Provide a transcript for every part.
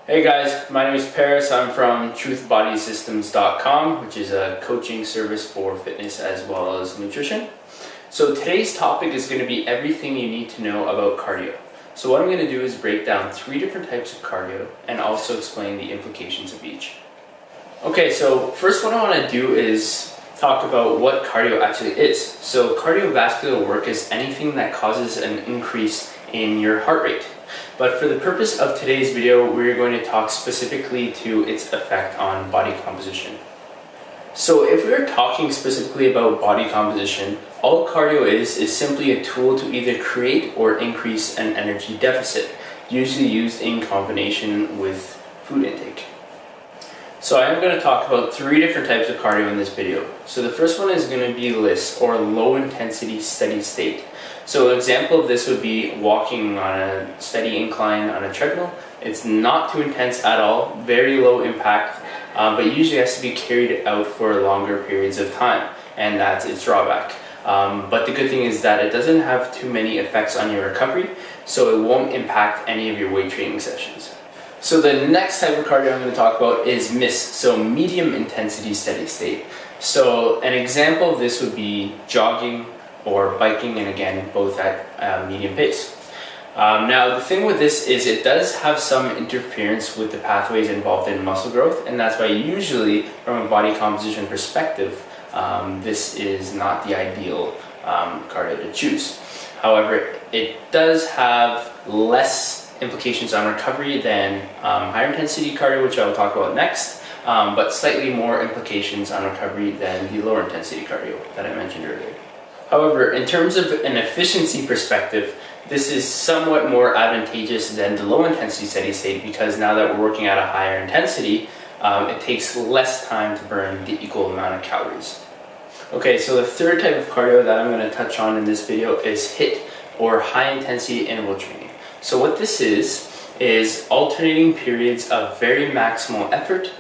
Hey guys, my name is Paris. I'm from truthbodysystems.com, which is a coaching service for fitness as well as nutrition. So today's topic is going to be everything you need to know about cardio. So what I'm going to do is break down 3 different types of cardio and also explain the implications of each. Okay, so first what I want to do is talk about what cardio actually is. So cardiovascular work is anything that causes an increase in your heart rate. But for the purpose of today's video, we're going to talk specifically to its effect on body composition. So if we're talking specifically about body composition, all cardio is simply a tool to either create or increase an energy deficit, usually used in combination with food intake. So I am going to talk about 3 different types of cardio in this video. So the first one is going to be LISS, or low intensity steady state. So an example of this would be walking on a steady incline on a treadmill. It's not too intense at all, very low impact, but usually has to be carried out for longer periods of time, and that's its drawback. But the good thing is that it doesn't have too many effects on your recovery, so it won't impact any of your weight training sessions. So the next type of cardio I'm going to talk about is MISS, so medium intensity steady state. So an example of this would be jogging or biking, and again, both at medium pace. Now the thing with this is it does have some interference with the pathways involved in muscle growth, and that's why usually from a body composition perspective, this is not the ideal cardio to choose. However, it does have less implications on recovery than higher intensity cardio, which I will talk about next, but slightly more implications on recovery than the lower intensity cardio that I mentioned earlier. However, in terms of an efficiency perspective, this is somewhat more advantageous than the low intensity steady state, because now that we're working at a higher intensity, it takes less time to burn the equal amount of calories. Okay, so the third type of cardio that I'm going to touch on in this video is HIIT, or high intensity interval training. So what this is alternating periods of very maximal effort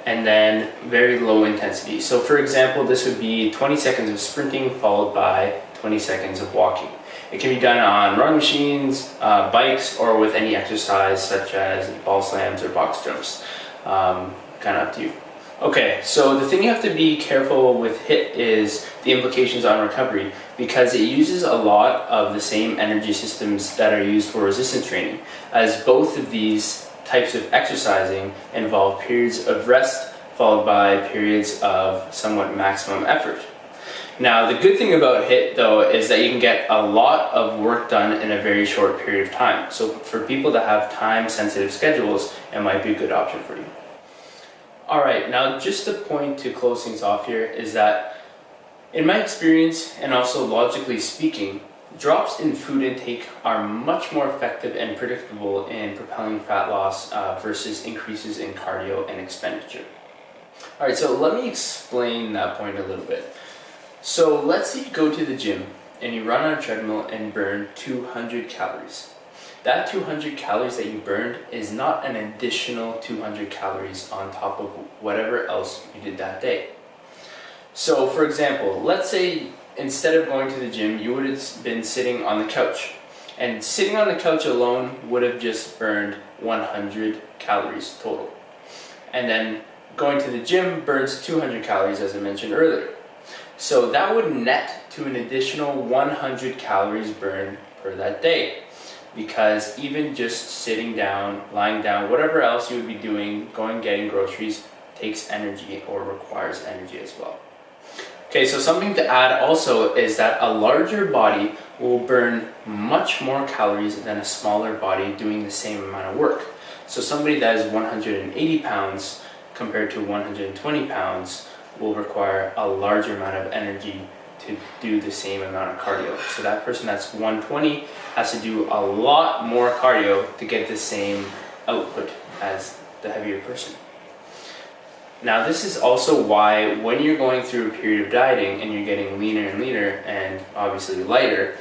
and then very low intensity. So for example, this would be 20 seconds of sprinting followed by 20 seconds of walking. It can be done on rowing machines, bikes, or with any exercise such as ball slams or box jumps. Kind of up to you. Okay, so the thing you have to be careful with HIIT is the implications on recovery, because it uses a lot of the same energy systems that are used for resistance training, as both of these types of exercising involve periods of rest followed by periods of somewhat maximum effort. Now, the good thing about HIIT though is that you can get a lot of work done in a very short period of time. So for people that have time sensitive schedules, it might be a good option for you. Alright, now just the point to close things off here is that in my experience, and also logically speaking, drops in food intake are much more effective and predictable in propelling fat loss versus increases in cardio and expenditure. Alright, so let me explain that point a little bit. So let's say you go to the gym and you run on a treadmill and burn 200 calories. That 200 calories that you burned is not an additional 200 calories on top of whatever else you did that day. So for example, let's say instead of going to the gym, you would have been sitting on the couch. And sitting on the couch alone would have just burned 100 calories total. And then going to the gym burns 200 calories, as I mentioned earlier. So that would net to an additional 100 calories burned per that day. Because even just sitting down, lying down, whatever else you would be doing, going getting groceries, takes energy or requires energy as well. Okay, so something to add also is that a larger body will burn much more calories than a smaller body doing the same amount of work. So somebody that is 180 pounds compared to 120 pounds will require a larger amount of energy to do the same amount of cardio. So that person that's 120 has to do a lot more cardio to get the same output as the heavier person. Now this is also why when you're going through a period of dieting and you're getting leaner and leaner and obviously lighter,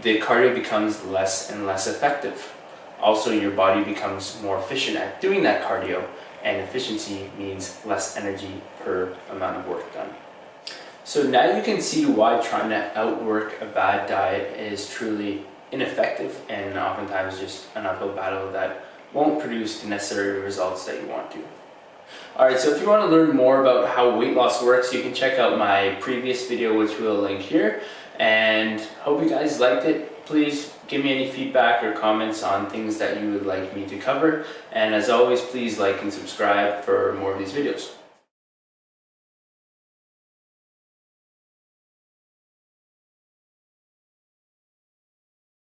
the cardio becomes less and less effective. Also, your body becomes more efficient at doing that cardio, and efficiency means less energy per amount of work done. So now you can see why trying to outwork a bad diet is truly ineffective and oftentimes just an uphill battle that won't produce the necessary results that you want to. Alright, so if you want to learn more about how weight loss works, you can check out my previous video, which we'll link here. And hope you guys liked it. Please give me any feedback or comments on things that you would like me to cover. And as always, please like and subscribe for more of these videos.